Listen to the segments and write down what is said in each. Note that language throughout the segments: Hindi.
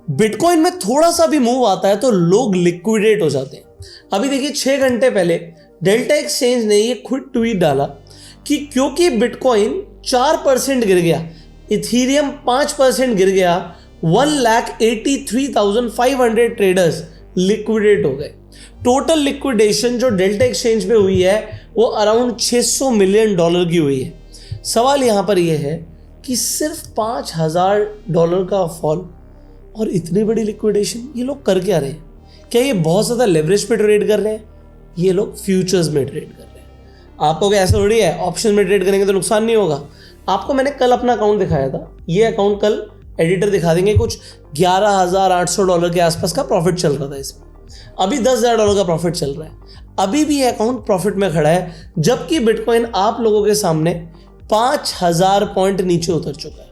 बिटकॉइन में थोड़ा सा भी मूव आता है तो लोग लिक्विडेट हो जाते हैं। अभी देखिए 6 घंटे पहले डेल्टा एक्सचेंज ने ये खुद ट्वीट डाला कि क्योंकि बिटकॉइन 4% गिर गया, इथीरियम 5% गिर गया, 1,83,500 ट्रेडर्स लिक्विडेट हो गए। टोटल लिक्विडेशन जो डेल्टा एक्सचेंज पे हुई है वो अराउंड $600 मिलियन की हुई है। सवाल यहां पर यह है कि सिर्फ $5,000 का फॉल और इतनी बड़ी लिक्विडेशन, ये लोग कर क्या रहे हैं? क्या ये बहुत ज़्यादा लेवरेज पे ट्रेड कर रहे हैं? ये लोग फ्यूचर्स में ट्रेड कर रहे हैं। आपको क्या ऐसा थोड़ी है ऑप्शन में ट्रेड करेंगे तो नुकसान नहीं होगा? आपको मैंने कल अपना अकाउंट दिखाया था, ये अकाउंट कल एडिटर दिखा देंगे, कुछ $11,800 के आसपास का प्रॉफिट चल रहा था इसमें। अभी $10,000 का प्रॉफिट चल रहा है। अभी भी ये अकाउंट प्रॉफिट में खड़ा है, जबकि बिटकॉइन आप लोगों के सामने 5,000 पॉइंट नीचे उतर चुका है।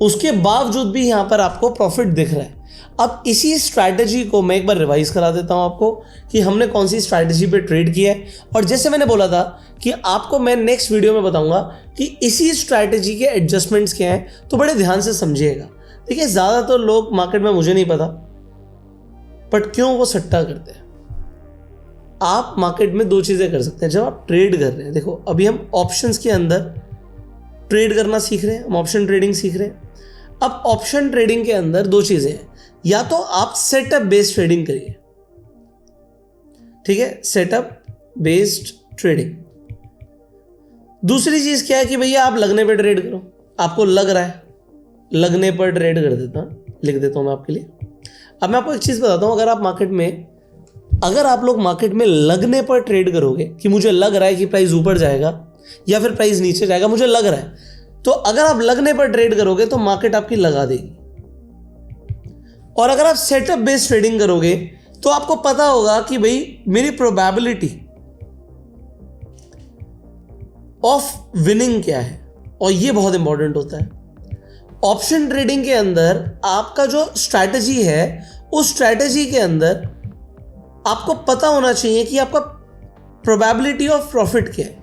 उसके बावजूद भी यहां पर आपको प्रॉफिट दिख रहा है। अब इसी स्ट्रैटेजी को मैं एक बार रिवाइज करा देता हूं आपको कि हमने कौन सी स्ट्रैटेजी पे ट्रेड किया है। और जैसे मैंने बोला था कि आपको मैं नेक्स्ट वीडियो में बताऊंगा कि इसी स्ट्रैटेजी के एडजस्टमेंट्स क्या हैं, तो बड़े ध्यान से समझिएगा। देखिए ज़्यादातर लोग मार्केट में, मुझे नहीं पता बट क्यों वो सट्टा करते हैं। आप मार्केट में 2 चीज़ें कर सकते हैं जब आप ट्रेड कर रहे हैं। देखो अभी हम ऑप्शंस के अंदर ट्रेड करना सीख रहे हैं, हम ऑप्शन ट्रेडिंग सीख रहे हैं। अब ऑप्शन ट्रेडिंग के अंदर 2 चीज़ें हैं, या तो आप सेटअप बेस्ड ट्रेडिंग करिए, ठीक है, सेटअप बेस्ड ट्रेडिंग। दूसरी चीज़ क्या है कि भैया आप लगने पर ट्रेड करो। आपको लग रहा है, लगने पर ट्रेड कर देता हूँ, लिख देता हूँ मैं आपके लिए। अब मैं आपको एक चीज़ बताता हूँ, अगर आप लोग मार्केट में लगने पर ट्रेड करोगे कि मुझे लग रहा है कि प्राइस ऊपर जाएगा या फिर प्राइस नीचे जाएगा, मुझे लग रहा है, तो अगर आप लगने पर ट्रेड करोगे तो मार्केट आपकी लगा देगी। और अगर आप सेटअप बेस्ड ट्रेडिंग करोगे तो आपको पता होगा कि भाई मेरी प्रोबेबिलिटी ऑफ विनिंग क्या है, और ये बहुत इंपॉर्टेंट होता है। ऑप्शन ट्रेडिंग के अंदर आपका जो स्ट्रैटेजी है, उस स्ट्रैटेजी के अंदर आपको पता होना चाहिए कि आपका प्रोबेबिलिटी ऑफ प्रॉफिट क्या है।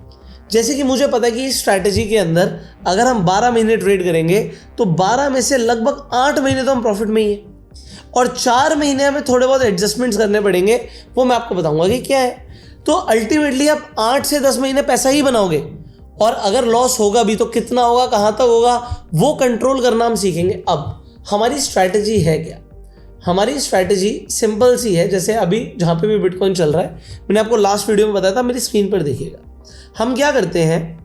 जैसे कि मुझे पता है कि इस स्ट्रैटेजी के अंदर अगर हम 12 महीने ट्रेड करेंगे तो 12 में से लगभग 8 महीने तो हम प्रॉफिट में ही हैं, और 4 महीने हमें थोड़े बहुत एडजस्टमेंट्स करने पड़ेंगे, वो मैं आपको बताऊंगा कि क्या है। तो अल्टीमेटली आप 8 से 10 महीने पैसा ही बनाओगे, और अगर लॉस होगा भी तो कितना होगा, कहाँ तक होगा, वो कंट्रोल करना हम सीखेंगे। अब हमारी स्ट्रैटेजी है क्या? हमारी स्ट्रैटेजी सिंपल सी है। जैसे अभी जहाँ पे भी बिटकॉइन चल रहा है, मैंने आपको लास्ट वीडियो में बताया था, मेरी स्क्रीन पर देखिएगा। हम क्या करते हैं,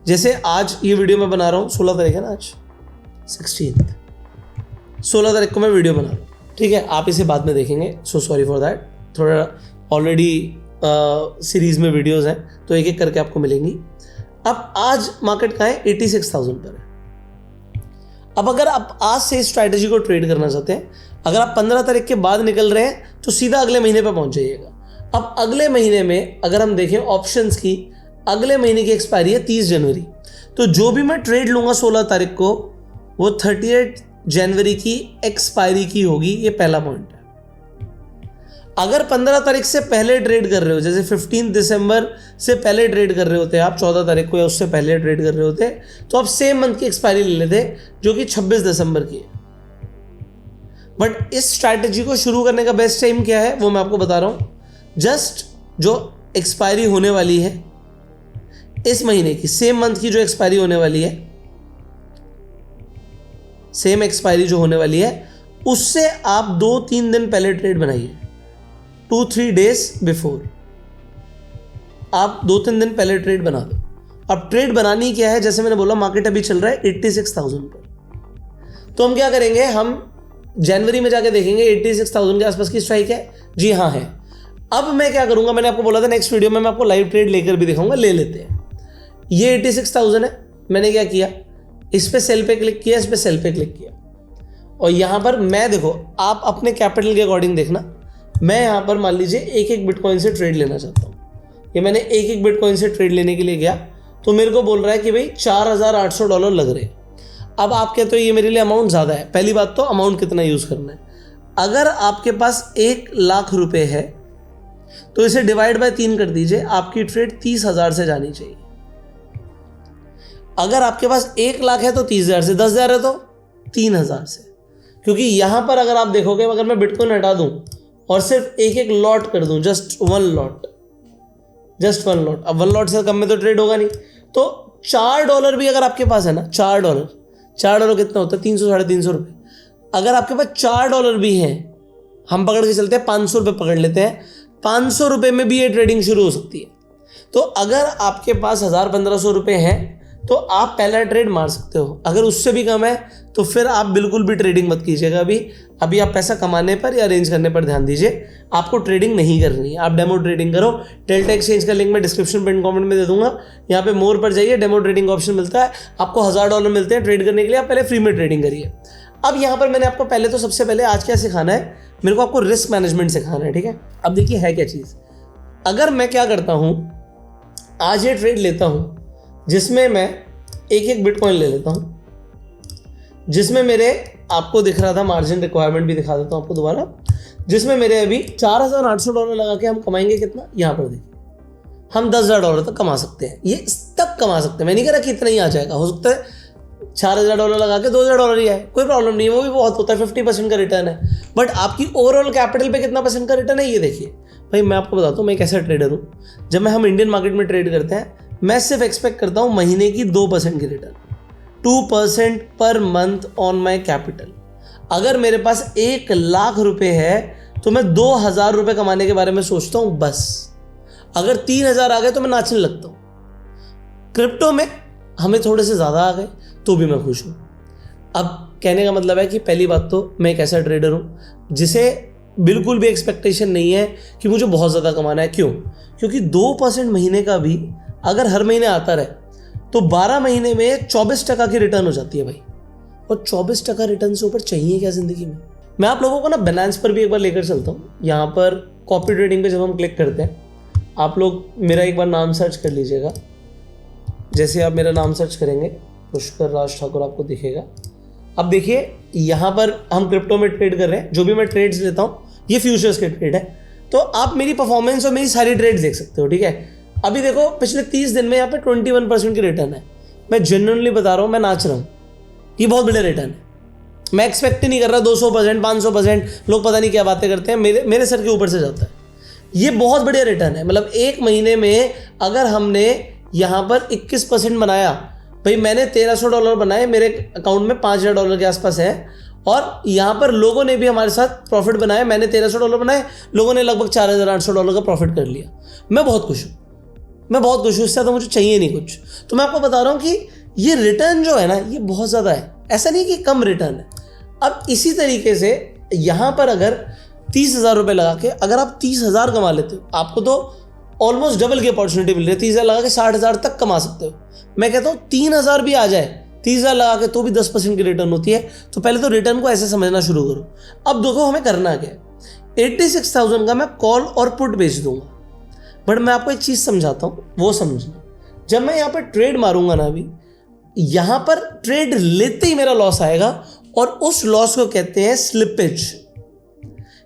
जैसे आज ये वीडियो मैं बना रहा हूँ, 16 तारीख है ना, आज 16 तारीख को मैं वीडियो बना रहा हूँ, ठीक है। आप इसे बाद में देखेंगे, सो सॉरी फॉर दैट। थोड़ा ऑलरेडी सीरीज़ में वीडियोज़ हैं तो एक एक करके आपको मिलेंगी। अब आज मार्केट कहाँ है, 86,000 पर है। अब अगर आप आज से इस स्ट्रैटेजी को ट्रेड करना चाहते हैं, अगर आप 15 तारीख के बाद निकल रहे हैं तो सीधा अगले महीने पे पहुंच जाइएगा। अब अगले महीने में अगर हम देखें ऑप्शंस की, अगले महीने की एक्सपायरी है 30 जनवरी, तो जो भी मैं ट्रेड लूँगा 16 तारीख को, वो 38 जनवरी की एक्सपायरी की होगी। ये पहला पॉइंट है। अगर 15 तारीख से पहले ट्रेड कर रहे हो, जैसे 15 दिसंबर से पहले ट्रेड कर रहे होते आप, 14 तारीख को या उससे पहले ट्रेड कर रहे होते, तो आप सेम मंथ की एक्सपायरी ले लेते, जो कि 26 दिसंबर की है। बट इस स्ट्रैटेजी को शुरू करने का बेस्ट टाइम क्या है, वो मैं आपको बता रहा हूँ। जस्ट जो एक्सपायरी होने वाली है इस महीने की, सेम मंथ की जो एक्सपायरी होने वाली है, सेम एक्सपायरी जो होने वाली है, उससे आप 2-3 दिन पहले ट्रेड बनाइए, 2-3 डेज बिफोर आप 2-3 दिन पहले ट्रेड बना दो। अब ट्रेड बनानी क्या है, जैसे मैंने बोला मार्केट अभी चल रहा है 86,000 पर, तो हम क्या करेंगे, हम जनवरी में जाके देखेंगे 86,000 के आसपास की स्ट्राइक है, जी हाँ है। अब मैं क्या करूंगा, मैंने आपको बोला था नेक्स्ट वीडियो में मैं आपको लाइव ट्रेड लेकर भी दिखाऊंगा, ले लेते हैं। ये 86,000 है, मैंने क्या किया, इस पे सेल पे क्लिक किया, इस पे सेल पे क्लिक किया, और यहाँ पर मैं, देखो आप अपने कैपिटल के अकॉर्डिंग देखना, मैं यहाँ पर मान लीजिए एक बिटकॉइन से ट्रेड लेना चाहता हूँ। ये मैंने एक बिटकॉइन से ट्रेड लेने के लिए गया, तो मेरे को बोल रहा है कि भाई $4,800 लग रहे हैं। अब आप कहते हो ये मेरे लिए अमाउंट ज़्यादा है। पहली बात तो अमाउंट कितना यूज़ करना है। अगर आपके पास 1 लाख रुपए है तो इसे डिवाइड बाय 3 कर दीजिए, आपकी ट्रेड 30,000 से जानी चाहिए। अगर आपके पास 1 लाख है तो 30,000 से, 10,000 है तो 3,000 से, क्योंकि यहां पर अगर आप देखोगे, अगर मैं बिटकॉइन हटा दूं और सिर्फ एक एक लॉट कर दूं, जस्ट वन लॉट, अब 1 लॉट से कम में तो ट्रेड होगा नहीं, तो $4 भी अगर आपके पास है ना, $4 कितना होता है, 300 साढ़े 300 रुपये। अगर आपके पास $4 भी हैं, हम पकड़ के चलते हैं 500 रुपये पकड़ लेते हैं, 500 रुपये में भी ये ट्रेडिंग शुरू हो सकती है। तो अगर आपके पास 1000-1500 रुपये हैं तो आप पहला ट्रेड मार सकते हो। अगर उससे भी कम है तो फिर आप बिल्कुल भी ट्रेडिंग मत कीजिएगा। अभी आप पैसा कमाने पर या अरेंज करने पर ध्यान दीजिए, आपको ट्रेडिंग नहीं करनी है। आप डेमो ट्रेडिंग करो। डेल्टा एक्सचेंज का लिंक मैं डिस्क्रिप्शन पिन कमेंट में दे दूंगा। यहाँ पे मोर पर जाइए, डेमो ट्रेडिंग ऑप्शन मिलता है, आपको $1000 मिलते हैं ट्रेड करने के लिए। आप पहले फ्री में ट्रेडिंग करिए। अब यहाँ पर मैंने आपको पहले तो सबसे पहले आज क्या सिखाना है, मेरे को आपको रिस्क मैनेजमेंट सिखाना है, ठीक है। अब देखिए है क्या चीज़। अगर मैं क्या करता हूँ, आज ये ट्रेड लेता हूँ जिसमें मैं एक बिटकॉइन ले लेता हूँ, जिसमें मेरे आपको दिख रहा था मार्जिन रिक्वायरमेंट भी दिखा देता हूँ आपको दोबारा, जिसमें मेरे अभी $4800 लगा के हम कमाएंगे कितना, यहाँ पर देखिए हम $10,000 तक कमा सकते हैं। ये तक कमा सकते हैं, मैं नहीं कह रहा कि इतना ही आ जाएगा, हो सकता है $4000 लगा के $2000 ही आए, कोई प्रॉब्लम नहीं है, वो भी बहुत होता है, 50% का रिटर्न है। बट आपकी ओवरऑल कैपिटल पे कितना % का रिटर्न है ये देखिए। भाई मैं आपको बताता हूँ मैं एक ऐसा ट्रेडर हूँ, जब हम इंडियन मार्केट में ट्रेड करते हैं, मैं सिर्फ एक्सपेक्ट करता हूँ महीने की 2% की return, 2% per month on my capital. अगर मेरे पास 1 लाख रुपए है तो मैं 2000 रुपये कमाने के बारे में सोचता हूँ बस। अगर 3000 आ गए तो मैं नाचने लगता हूँ। क्रिप्टो में हमें थोड़े से ज़्यादा आ गए तो भी मैं खुश हूँ। अब कहने का मतलब है कि पहली बात तो मैं एक ऐसा ट्रेडर हूँ जिसे बिल्कुल भी एक्सपेक्टेशन नहीं है कि मुझे बहुत ज़्यादा कमाना है। क्यों? क्योंकि 2% महीने का भी अगर हर महीने आता रहे तो 12 महीने में 24% की रिटर्न हो जाती है भाई। और 24% रिटर्न से ऊपर चाहिए क्या ज़िंदगी में। मैं आप लोगों को ना बाइनेंस पर भी एक बार लेकर चलता हूँ। यहाँ पर कॉपी ट्रेडिंग पे जब हम क्लिक करते हैं, आप लोग मेरा एक बार नाम सर्च कर लीजिएगा। जैसे आप मेरा नाम सर्च करेंगे पुष्कर राज ठाकुर आपको दिखेगा। अब देखिए यहाँ पर हम क्रिप्टो में ट्रेड कर रहे हैं। जो भी मैं ट्रेड्स लेता हूँ ये फ्यूचर्स के ट्रेड है, तो आप मेरी परफॉर्मेंस और मेरी सारी ट्रेड्स देख सकते हो, ठीक है। अभी देखो पिछले 30 दिन में यहाँ पे 21% की रिटर्न है। मैं जेन्युइनली बता रहा हूँ, मैं नाच रहा हूँ। ये बहुत बड़े रिटर्न है। मैं एक्सपेक्ट ही नहीं कर रहा 200%, 500%। लोग पता नहीं क्या बातें करते हैं, मेरे सर के ऊपर से जाता है। ये बहुत बढ़िया रिटर्न है। मतलब एक महीने में अगर हमने यहाँ पर 21% बनाया, भाई मैंने $1300 बनाए, मेरे अकाउंट में $5000 के आसपास है, और यहाँ पर लोगों ने भी हमारे साथ प्रॉफिट बनाया। मैंने $1300 बनाए, लोगों ने लगभग $4800 का प्रॉफिट कर लिया। मैं बहुत खुश हूँ, मैं बहुत खुश हूँ। इससे तो मुझे चाहिए नहीं कुछ। तो मैं आपको बता रहा हूँ कि ये रिटर्न जो है ना, ये बहुत ज़्यादा है। ऐसा नहीं कि कम रिटर्न है। अब इसी तरीके से यहाँ पर अगर 30,000 रुपये लगा के अगर आप 30,000 कमा लेते हो, आपको तो ऑलमोस्ट डबल की अपॉर्चुनिटी मिल रही है। 30,000 लगा के 60,000 तक कमा सकते हो। मैं कहता हूँ 3,000 भी आ जाए, 30,000 लगा के तो भी 10% की रिटर्न होती है। तो पहले तो रिटर्न को ऐसे समझना शुरू करो। अब देखो हमें करना क्या है। 86,000 का मैं कॉल और पुट बेच दूंगा। बट मैं आपको एक चीज़ समझाता हूँ, वो समझना। जब मैं यहाँ पर ट्रेड मारूंगा ना, अभी यहाँ पर ट्रेड लेते ही मेरा लॉस आएगा, और उस लॉस को कहते हैं स्लिपेज।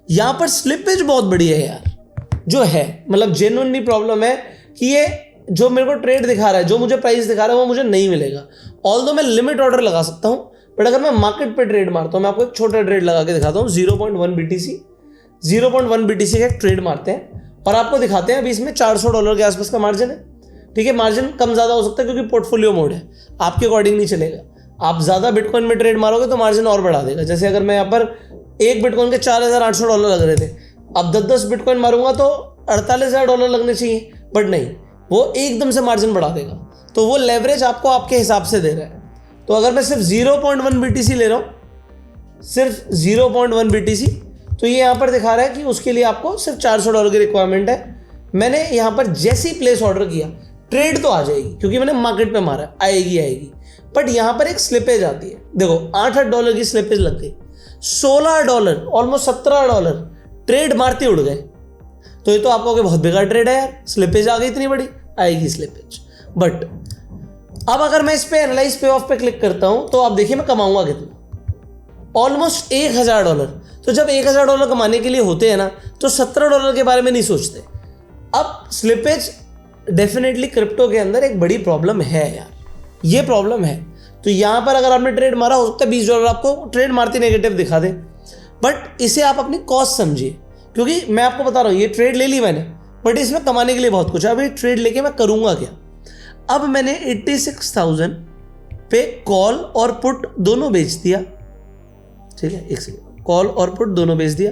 यहाँ पर स्लिपेज बहुत बड़ी है यार, जो है मतलब जेन्युइनली प्रॉब्लम है कि ये जो मेरे को ट्रेड दिखा रहा है, जो मुझे प्राइस दिखा रहा है, वो मुझे नहीं मिलेगा। ऑल्दो मैं लिमिट ऑर्डर लगा सकता हूँ, बट अगर मैं मार्केट पे ट्रेड मारता हूँ, मैं आपको एक छोटा ट्रेड लगा के दिखाता हूँ। 0.1 BTC का एक ट्रेड मारते हैं और आपको दिखाते हैं। अभी इसमें $400 के आसपास का मार्जिन है, ठीक है। मार्जिन कम ज़्यादा हो सकता है क्योंकि पोर्टफोलियो मोड है, आपके अकॉर्डिंग नहीं चलेगा। आप ज़्यादा बिटकॉइन में ट्रेड मारोगे तो मार्जिन और बढ़ा देगा। जैसे अगर मैं यहाँ पर एक बिटकॉइन के $4,800 लग रहे थे, अब 10 बिटकॉइन मारूंगा तो $48,000 लगने चाहिए, बट नहीं, वो एकदम से मार्जिन बढ़ा देगा। तो वो लेवरेज आपको आपके हिसाब से दे रहा है। तो अगर मैं सिर्फ 0.1 BTC ले रहा हूँ, सिर्फ 0.1 BTC, तो ये यहाँ पर दिखा रहा है कि उसके लिए आपको सिर्फ $400 की रिक्वायरमेंट है। मैंने यहाँ पर जैसे ही प्लेस ऑर्डर किया, ट्रेड तो आ जाएगी क्योंकि मैंने मार्केट पे मारा, आएगी। बट यहाँ पर एक स्लिपेज आती है। देखो $8 की स्लिपेज लग गई, $16, ऑलमोस्ट $17 ट्रेड मारते उड़ गए। तो ये तो आप कहोगे बहुत बेकार ट्रेड है यार, स्लिपेज आ गई इतनी बड़ी, आएगी स्लिपेज। बट अब अगर मैं इस पे एनालाइज पे ऑफ पे क्लिक करता हूं, तो आप देखिए मैं कमाऊंगा कितना, ऑलमोस्ट $1,000। तो जब $1,000 कमाने के लिए होते हैं ना, तो $17 के बारे में नहीं सोचते। अब स्लिपेज डेफिनेटली क्रिप्टो के अंदर एक बड़ी प्रॉब्लम है यार, ये प्रॉब्लम है। तो यहाँ पर अगर आपने ट्रेड मारा, हो सकता है $20 आपको ट्रेड मारते नेगेटिव दिखा दे, बट इसे आप अपनी कॉस्ट समझिए, क्योंकि मैं आपको बता रहा हूँ ये ट्रेड ले ली मैंने, बट इसमें कमाने के लिए बहुत कुछ है। अब ये ट्रेड लेके मैं करूँगा क्या? अब मैंने 86,000 पे कॉल और पुट दोनों बेच दिया, ठीक है, एक सेकेंड, कॉल और पुट दोनों बेच दिया।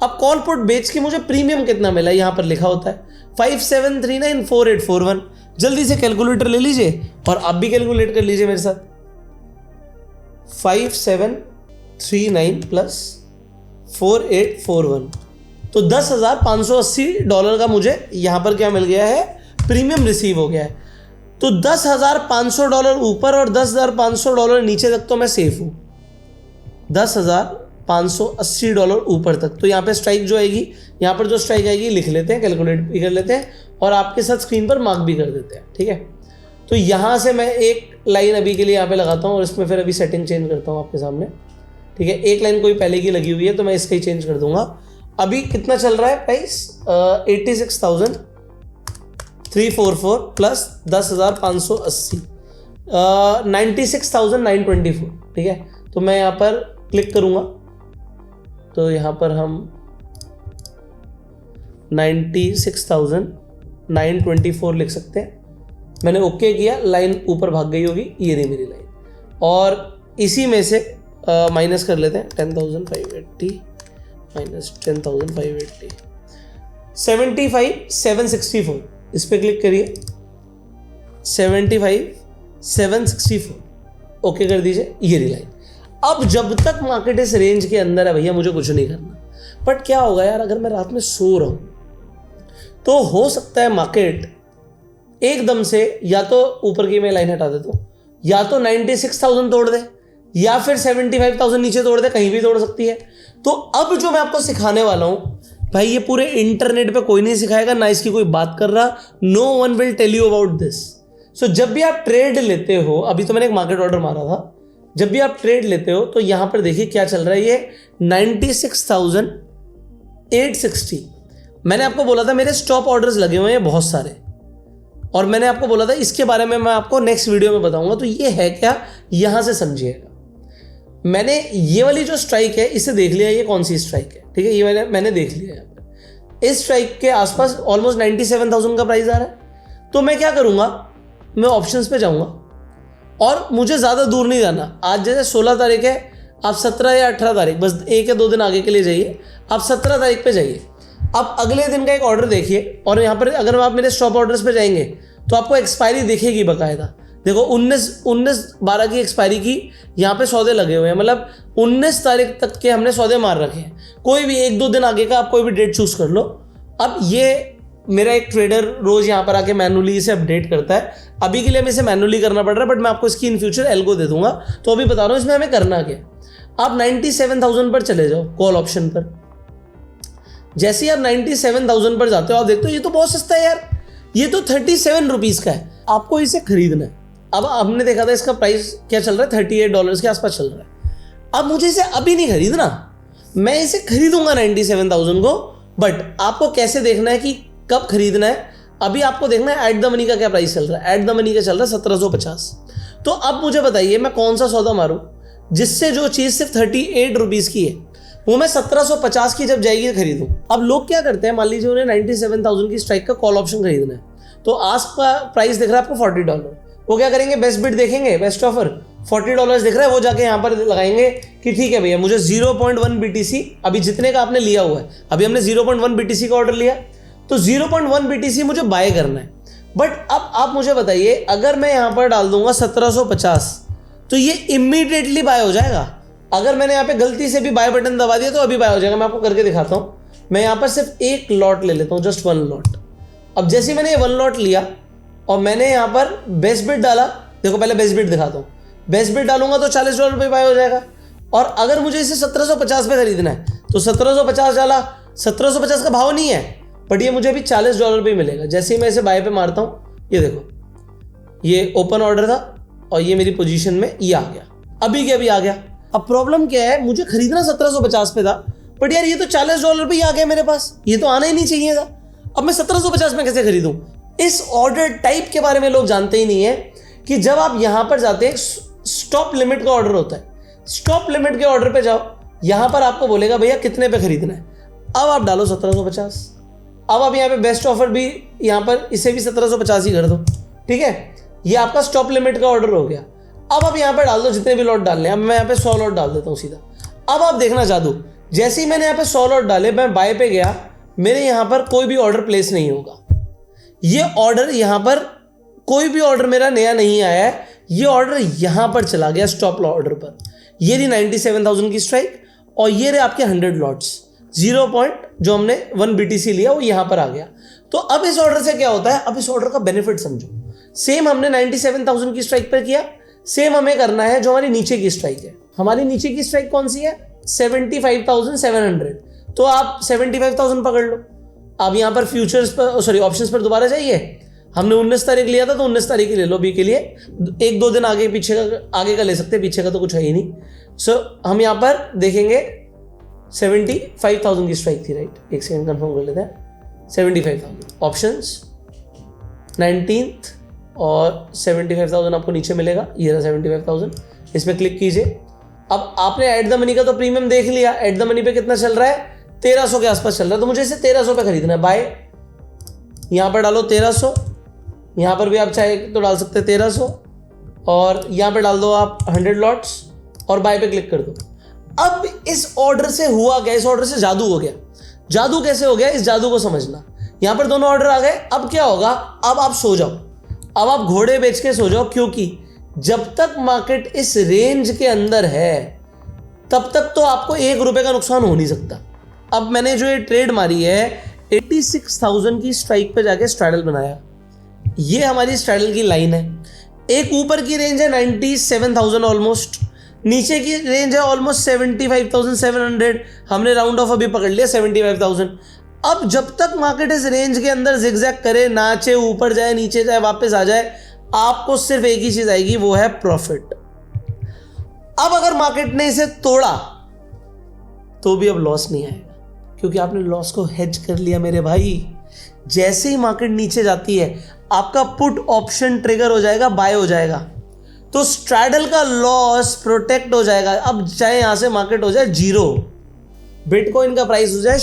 अब कॉल पुट बेच के मुझे प्रीमियम कितना मिला, यहां पर लिखा होता है 57394841। जल्दी से कैलकुलेटर ले लीजिए और आप भी कैलकुलेट कर लीजिए मेरे साथ। 5739 प्लस 4841, तो $10,580 का मुझे यहां पर क्या मिल गया है, प्रीमियम रिसीव हो गया है। तो $10,500 ऊपर और $10,500 नीचे तक तो मैं सेफ हूं, $10,580 ऊपर तक। तो यहाँ पे स्ट्राइक जो आएगी, यहाँ पर जो स्ट्राइक आएगी लिख लेते हैं, कैलकुलेट भी कर लेते हैं और आपके साथ स्क्रीन पर मार्क भी कर देते हैं, ठीक है। तो यहाँ से मैं एक लाइन अभी के लिए यहाँ पे लगाता हूँ और इसमें फिर अभी सेटिंग चेंज करता हूँ आपके सामने, ठीक है। एक लाइन कोई पहले की लगी हुई है तो मैं इसका ही चेंज कर दूंगा। अभी कितना चल रहा है प्राइस, 86,344 प्लस 10,580, 96,924, ठीक है। तो मैं यहाँ पर क्लिक करूंगा तो यहाँ पर हम 96,924 लिख सकते हैं। मैंने ओके किया, लाइन ऊपर भाग गई होगी, ये रही मेरी लाइन। और इसी में से माइनस कर लेते हैं 10,580 माइनस 10,580, 75,764, इस पर क्लिक करिए, 75,764 ओके कर दीजिए, ये रही लाइन। अब जब तक मार्केट इस रेंज के अंदर है भैया, मुझे कुछ नहीं करना। बट क्या होगा यार, अगर मैं रात में सो रहा हूं तो हो सकता है मार्केट एकदम से या तो ऊपर की मैं लाइन हटा देता हूं, या तो 96,000 तोड़ दे, या फिर 75,000 नीचे तोड़ दे, कहीं भी तोड़ सकती है। तो अब जो मैं आपको सिखाने वाला हूं भाई, ये पूरे इंटरनेट पे कोई नहीं सिखाएगा, ना इसकी कोई बात कर रहा, no one will tell you about this. So जब भी आप ट्रेड लेते हो, अभी तो मैंने एक मार्केट ऑर्डर मारा था, जब भी आप ट्रेड लेते हो तो यहां पर देखिए क्या चल रहा है, ये 96,860। मैंने आपको बोला था मेरे स्टॉप ऑर्डर्स लगे हुए हैं बहुत सारे, और मैंने आपको बोला था इसके बारे में मैं आपको नेक्स्ट वीडियो में बताऊंगा। तो ये है क्या, यहां से समझिएगा। मैंने ये वाली जो स्ट्राइक है इसे देख लिया, ये कौन सी स्ट्राइक है, ठीक है, ये मैंने देख लिया। यहाँ पर इस स्ट्राइक के आसपास ऑलमोस्ट 97,000 का प्राइस आ रहा है। तो मैं क्या करूंगा, मैं ऑप्शंस पे जाऊंगा और मुझे ज़्यादा दूर नहीं जाना। आज जैसे 16 तारीख है, आप 17 या 18 तारीख, बस 1 या 2 दिन आगे के लिए जाइए, आप 17 तारीख पे जाइए। अब अगले दिन का एक ऑर्डर देखिए, और यहाँ पर अगर आप मेरे स्टॉप ऑर्डर्स पे जाएंगे तो आपको एक्सपायरी दिखेगी बाकायदा। देखो 19/12 की एक्सपायरी की यहाँ पे सौदे लगे हुए हैं, मतलब 19 तारीख तक के हमने सौदे मार रखे हैं। कोई भी 1-2 दिन आगे का आप कोई भी डेट चूज कर लो। अब ये मेरा एक ट्रेडर रोज यहाँ पर आके मैनुअली इसे अपडेट करता है। अभी के लिए हमें इसे मैनुअली करना पड़ रहा है, बट मैं आपको इसकी इन फ्यूचर एल्गो दे दूंगा। तो अभी बता रहा हूँ इसमें हमें करना क्या। आप 97,000 पर चले जाओ कॉल ऑप्शन पर। जैसे ही आप 97,000 पर जाते हो, आप देखते हो ये तो बहुत सस्ता है यार, ये तो 37 रुपीज का है, आपको इसे खरीदना है। अब हमने देखा था इसका प्राइस क्या चल रहा है, $38 के आसपास चल रहा है। अब मुझे इसे अभी नहीं खरीदना, मैं इसे खरीदूंगा 97,000 को। बट आपको कैसे देखना है कि कब खरीदना है, अभी आपको देखना है एट द मनी का क्या प्राइस चल रहा है। एट द मनी का चल रहा है 1750। तो अब मुझे बताइए मैं कौन सा सौदा मारूं जिससे जो चीज सिर्फ 38 रुपीज की है वो मैं 1750 की जब जाएगी खरीदूं। अब लोग क्या करते हैं, मान लीजिए उन्हें 97,000 की स्ट्राइक का कॉल ऑप्शन खरीदना है, तो आज का प्राइस दिख रहा है आपको $40। वो क्या करेंगे, बेस्ट बिड देखेंगे, बेस्ट ऑफर $40 दिख रहा है, वो जाके यहाँ पर लगाएंगे कि ठीक है भैया मुझे 0.1 BTC, अभी जितने का आपने लिया हुआ है, अभी हमने 0.1 BTC का ऑर्डर लिया, तो 0.1 BTC मुझे बाय करना है। बट अब आप मुझे बताइए, अगर मैं यहाँ पर डाल दूंगा 1750 तो ये इमीडिएटली बाय हो जाएगा। अगर मैंने यहाँ पे गलती से भी बाय बटन दबा दिया तो अभी बाय हो जाएगा। मैं आपको करके दिखाता हूँ। मैं यहाँ पर सिर्फ एक लॉट ले लेता हूँ, जस्ट 1 लॉट। अब जैसे मैंने ये 1 लॉट लिया और मैंने यहाँ पर बेस्ट बिड डाला, देखो पहले बेस्ट बिड दिखाता हूँ। बेस्ट बिड डालूंगा तो $40 पे बाय हो जाएगा। और अगर मुझे इसे 1750 पे खरीदना है तो 1750 डाला, 1750 का भाव नहीं है, बट ये मुझे अभी $40 पे मिलेगा। जैसे ही मैं इसे बाय पे मारता हूँ, ये देखो ये ओपन ऑर्डर था और ये मेरी पोजीशन में ये आ गया, अभी के अभी आ गया। अब प्रॉब्लम क्या है, मुझे खरीदना 1750 पे था, बट यार ये तो $40 पे ही आ गया मेरे पास, ये तो आना ही नहीं चाहिए था। अब मैं 1750 में कैसे खरीदूं? इस ऑर्डर टाइप के बारे में लोग जानते ही नहीं है कि जब आप यहां पर जाते हैं स्टॉप लिमिट का ऑर्डर होता है। स्टॉप लिमिट के ऑर्डर पे जाओ, यहां पर आपको बोलेगा भैया कितने पे खरीदना है। अब आप डालो 1750। अब आप यहाँ पे बेस्ट ऑफर भी यहाँ पर इसे भी 1750 ही कर दो, ठीक है। ये आपका स्टॉप लिमिट का ऑर्डर हो गया। अब आप यहाँ पे डाल दो जितने भी लॉट डालने हैं। अब मैं यहाँ पे 100 लॉट डाल देता हूँ सीधा। अब आप देखना जादू, जैसे ही मैंने यहाँ पे 100 लॉट डाले, मैं बाय पे गया, मेरे यहाँ पर कोई भी ऑर्डर प्लेस नहीं होगा। ये ऑर्डर यहाँ पर कोई भी ऑर्डर मेरा नया नहीं आया है, ये ऑर्डर यहाँ पर चला गया स्टॉप ऑर्डर पर। ये रही 97,000 की स्ट्राइक और ये रहे आपके 100 लॉट्स। 0 पॉइंट जो हमने 1 BTC लिया वो यहाँ पर आ गया। तो अब इस ऑर्डर से क्या होता है, अब इस ऑर्डर का बेनिफिट समझो। सेम हमने 97,000 की स्ट्राइक पर किया, सेम हमें करना है जो हमारी नीचे की स्ट्राइक है। हमारी नीचे की स्ट्राइक कौन सी है, 75,700। तो आप 75,000 पकड़ लो। अब यहाँ पर फ्यूचर्स पर, सॉरी ऑप्शंस पर दोबारा जाइए। हमने 19 तारीख लिया था तो 19 तारीख ही ले लो बी के लिए। 1-2 दिन आगे पीछे का, आगे का ले सकते हैं, पीछे का तो कुछ है ही नहीं। सो हम यहाँ पर देखेंगे 75,000 की स्ट्राइक थी, राइट। एक सेकंड कंफर्म कर लेते हैं। 75,000 ऑप्शंस 19th और 75,000 आपको नीचे मिलेगा। ये रहा 75,000, इसमें क्लिक कीजिए। अब आपने एट द मनी का तो प्रीमियम देख लिया। एट द मनी पे कितना चल रहा है, 1300 के आसपास चल रहा है। तो मुझे इसे 1300 पे खरीदना है। बाय यहाँ पर डालो 1300, यहाँ पर भी आप चाहे तो डाल सकते हैं 1300, और यहाँ पे डाल दो आप 100 लॉट्स और बाय पे क्लिक कर दो। अब इस ऑर्डर से हुआ क्या, इस ऑर्डर से जादू हो गया। जादू कैसे हो गया, इस जादू को समझना। यहाँ पर दोनों ऑर्डर आ गए। अब क्या होगा, अब आप सो जाओ, अब आप घोड़े बेच के सो जाओ, क्योंकि जब तक मार्केट इस रेंज के अंदर है तब तक तो आपको 1 रुपए का नुकसान हो नहीं सकता। अब मैंने जो ये ट्रेड मारी है 86,000 की स्ट्राइक पे जाके स्ट्रैडल बनाया। ये हमारी स्ट्रैडल की लाइन है। एक ऊपर की रेंज है 97,000 ऑलमोस्ट, नीचे की रेंज है ऑलमोस्ट 75,700। हमने राउंड ऑफ अभी पकड़ लिया 75,000। अब जब तक मार्केट इस रेंज के अंदर जिगजैग करे, नाचे, ऊपर जाए, नीचे जाए, वापस आ जाए, आपको सिर्फ एक ही चीज आएगी, वो है प्रॉफिट। अब अगर मार्केट ने इसे तोड़ा तो भी अब लॉस नहीं आएगा, क्योंकि आपने लॉस को हेज कर लिया मेरे भाई। जैसे ही मार्केट नीचे जाती है आपका पुट ऑप्शन ट्रिगर हो जाएगा, बाय हो जाएगा, तो स्ट्रैडल का लॉस प्रोटेक्ट हो जाएगा। अब चाहे यहां से मार्केट हो जाए 0, बिटकॉइन का प्राइस हो जाए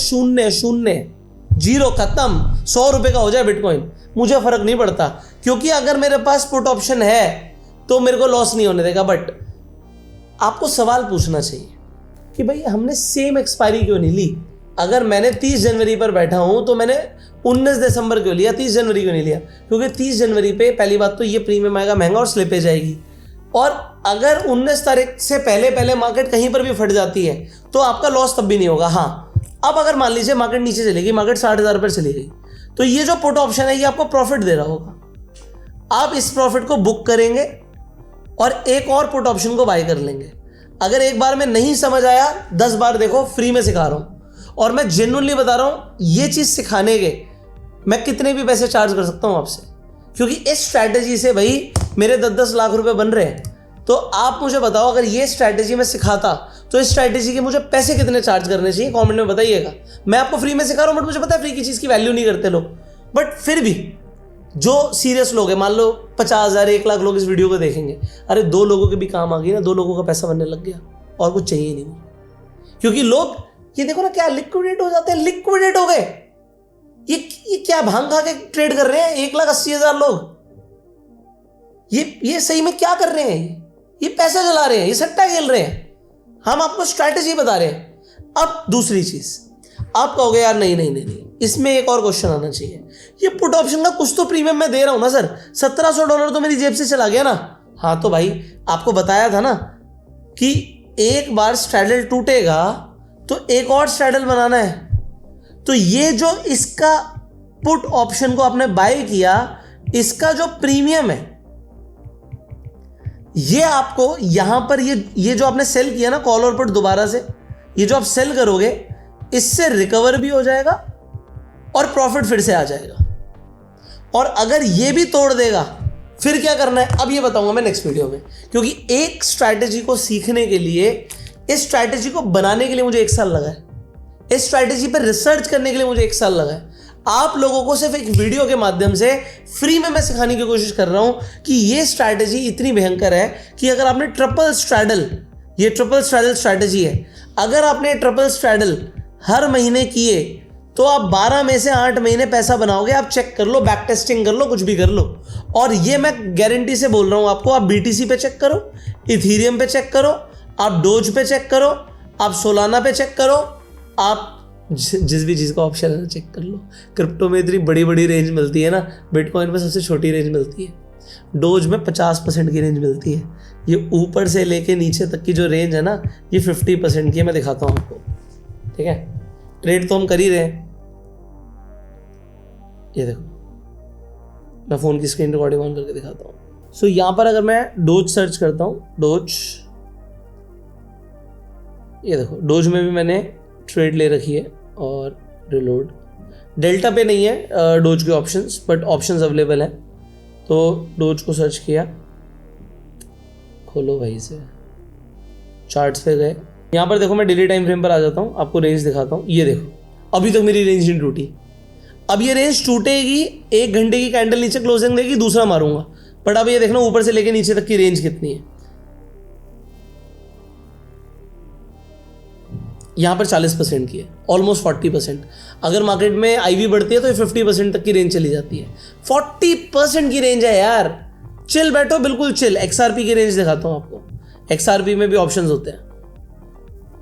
0, खत्म, 100 रुपए का हो जाए बिटकॉइन, मुझे फर्क नहीं पड़ता, क्योंकि अगर मेरे पास पुट ऑप्शन है तो मेरे को लॉस नहीं होने देगा। बट आपको सवाल पूछना चाहिए कि भाई हमने सेम एक्सपायरी क्यों नहीं ली। अगर मैंने 30 जनवरी पर बैठा हूं तो मैंने 19 दिसंबर क्यों लिया, 30 जनवरी क्यों नहीं लिया? क्योंकि 30 जनवरी पे पहली बात तो ये प्रीमियम आएगा महंगा और स्लिपेज आएगी, और अगर 19 तारीख से पहले मार्केट कहीं पर भी फट जाती है तो आपका लॉस तब भी नहीं होगा। हाँ, अब अगर मान लीजिए मार्केट नीचे चली गई, मार्केट 60,000 पर चली गई, तो ये जो पुट ऑप्शन है ये आपको प्रॉफिट दे रहा होगा। आप इस प्रॉफिट को बुक करेंगे और एक और पुट ऑप्शन को बाय कर लेंगे। अगर एक बार में नहीं समझ आया, 10 बार देखो, फ्री में सिखा रहा हूं, और मैं जेन्युइनली बता रहा हूं, ये चीज सिखाने के मैं कितने भी पैसे चार्ज कर सकता हूं आपसे, क्योंकि इस स्ट्रैटेजी से भाई मेरे 10-10 लाख रुपए बन रहे हैं। तो आप मुझे बताओ, अगर ये स्ट्रैटेजी मैं सिखाता तो इस स्ट्रैटेजी के मुझे पैसे कितने चार्ज करने चाहिए, कमेंट में बताइएगा। मैं आपको फ्री में सिखा रहा हूं, बट मुझे पता है फ्री की चीज की वैल्यू नहीं करते लोग, बट फिर भी जो सीरियस लोग हैं, मान लो 50,000 1 लाख लोग इस वीडियो को देखेंगे, अरे 2 लोगों के भी काम आ गई ना, 2 लोगों का पैसा बनने लग गया, और कुछ चाहिए नहीं। क्योंकि लोग ये देखो ना, क्या लिक्विडेट हो जाते हैं, लिक्विडेट हो गए। ये क्या भांग खा के ट्रेड कर रहे हैं 1,80,000 लोग। ये सही में क्या कर रहे हैं? ये पैसा जला रहे हैं, ये सट्टा खेल रहे हैं। हम आपको स्ट्रैटेजी बता रहे हैं। अब दूसरी चीज, आप कहोगे यार नहीं, इसमें एक और क्वेश्चन आना चाहिए। ये पुट ऑप्शन का कुछ तो प्रीमियम मैं दे रहा हूं ना सर, $1,700 तो मेरी जेब से चला गया ना। हाँ तो भाई आपको बताया था ना कि एक बार स्ट्रैडल टूटेगा तो एक और स्ट्रैडल बनाना है। तो ये जो इसका पुट ऑप्शन को आपने बाय किया, इसका जो प्रीमियम है, ये आपको यहां पर ये जो आपने सेल किया ना कॉल और पुट दोबारा से, ये जो आप सेल करोगे, इससे रिकवर भी हो जाएगा और प्रॉफिट फिर से आ जाएगा। और अगर ये भी तोड़ देगा, फिर क्या करना है अब ये बताऊंगा मैं नेक्स्ट वीडियो में, क्योंकि एक स्ट्रैटेजी को सीखने के लिए, इस स्ट्रैटेजी को बनाने के लिए मुझे 1 साल लगा है, इस स्ट्रैटेजी पर रिसर्च करने के लिए मुझे 1 साल लगा है। आप लोगों को सिर्फ एक वीडियो के माध्यम से फ्री में मैं सिखाने की कोशिश कर रहा हूं कि ये स्ट्रैटेजी इतनी भयंकर है कि अगर आपने ट्रिपल स्ट्रैडल, ये ट्रिपल स्ट्रैडल स्ट्रैटेजी है, अगर आपने ट्रिपल स्ट्रैडल हर महीने किए तो आप 12 में से 8 महीने पैसा बनाओगे। आप चेक कर लो, बैक टेस्टिंग कर लो, कुछ भी कर लो। और ये मैं गारंटी से बोल रहा हूं आपको। आप BTC पे चेक करो, इथीरियम पे चेक करो, आप डोज पे चेक करो, आप सोलाना पे चेक करो, आप जिस भी चीज़ का ऑप्शन है ना चेक कर लो। क्रिप्टो में इतनी बड़ी बड़ी रेंज मिलती है ना, बिटकॉइन में सबसे छोटी रेंज मिलती है, डोज में 50% की रेंज मिलती है। ये ऊपर से लेके नीचे तक की जो रेंज है ना, ये 50% की है। मैं दिखाता हूँ आपको, ठीक है। ट्रेड तो हम कर ही रहे हैं, ये देखो, मैं फ़ोन की स्क्रीन रिकॉर्डिंग ऑन करके दिखाता हूँ। सो यहाँ पर अगर मैं डोज सर्च करता हूँ, डोज, ये देखो, डोज में भी मैंने ट्रेड ले रखी है और रिलोड। डेल्टा पे नहीं है डोज के ऑप्शंस, बट ऑप्शंस अवेलेबल हैं। तो डोज को सर्च किया, खोलो भाई से, चार्ट्स पे गए। यहाँ पर देखो, मैं डेली टाइम फ्रेम पर आ जाता हूँ, आपको रेंज दिखाता हूँ। ये देखो, अभी तक मेरी रेंज नहीं टूटी। अब ये रेंज टूटेगी, 1 घंटे की कैंडल नीचे क्लोजिंग देगी, दूसरा मारूंगा। बट अब ये देखना ऊपर से लेके नीचे तक की रेंज कितनी है। यहाँ पर 40% की है, ऑलमोस्ट 40%। अगर मार्केट में IV बढ़ती है तो ये 50% तक की रेंज चली जाती है। 40% की रेंज है यार, चिल बैठो, बिल्कुल चिल। XRP की रेंज दिखाता हूँ आपको। XRP में भी ऑप्शंस होते हैं,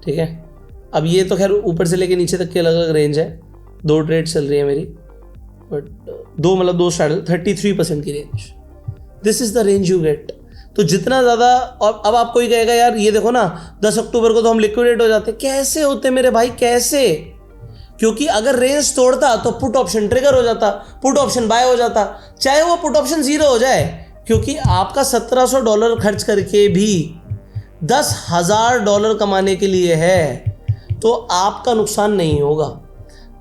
ठीक है। अब ये तो खैर ऊपर से लेके नीचे तक की अलग अलग रेंज है। 2 ट्रेड चल रही है मेरी, बट दो स्ट्रैडल, 33% की range. This is the range you get. तो जितना ज़्यादा, और अब आप कोई कहेगा यार ये देखो ना, 10 अक्टूबर को तो हम लिक्विडेट हो जाते। कैसे होते मेरे भाई, कैसे? क्योंकि अगर रेंज तोड़ता तो पुट ऑप्शन ट्रिगर हो जाता, पुट ऑप्शन बाय हो जाता, चाहे वो पुट ऑप्शन 0 हो जाए। क्योंकि आपका $1700 खर्च करके भी $10,000 कमाने के लिए है, तो आपका नुकसान नहीं होगा।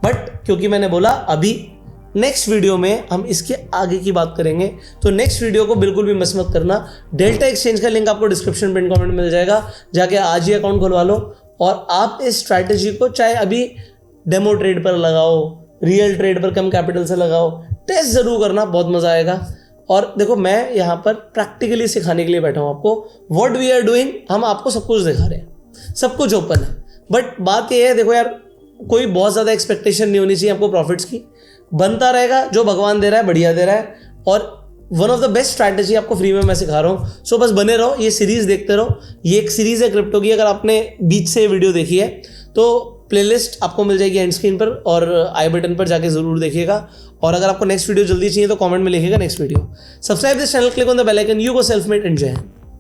बट क्योंकि मैंने बोला अभी नेक्स्ट वीडियो में हम इसके आगे की बात करेंगे, तो नेक्स्ट वीडियो को बिल्कुल भी मिस मत करना। डेल्टा एक्सचेंज का लिंक आपको डिस्क्रिप्शन पिन कमेंट में मिल जाएगा, जाके आज ही अकाउंट खुलवा लो। और आप इस स्ट्रैटेजी को चाहे अभी डेमो ट्रेड पर लगाओ, रियल ट्रेड पर कम कैपिटल से लगाओ, टेस्ट ज़रूर करना, बहुत मज़ा आएगा। और देखो, मैं यहाँ पर प्रैक्टिकली सिखाने के लिए बैठा हूँ आपको। व्हाट वी आर डूइंग, हम आपको सब कुछ दिखा रहे हैं, सब कुछ ओपन है। बट बात ये है, देखो यार, कोई बहुत ज़्यादा एक्सपेक्टेशन नहीं होनी चाहिए आपको प्रॉफिट्स की। बनता रहेगा, जो भगवान दे रहा है बढ़िया दे रहा है। और one of the best strategy आपको फ्री में मैं सिखा रहा हूँ। सो बस बने रहो, ये सीरीज़ देखते रहो। ये एक सीरीज़ है क्रिप्टो की। अगर आपने बीच से वीडियो देखी है तो प्लेलिस्ट आपको मिल जाएगी एंड स्क्रीन पर, और आई बटन पर जाके ज़रूर देखिएगा। और अगर आपको नेक्स्ट वीडियो जल्दी चाहिए तो कमेंट में लिखिएगा next video. Subscribe this channel, click on the bell icon. You go self made, enjoy.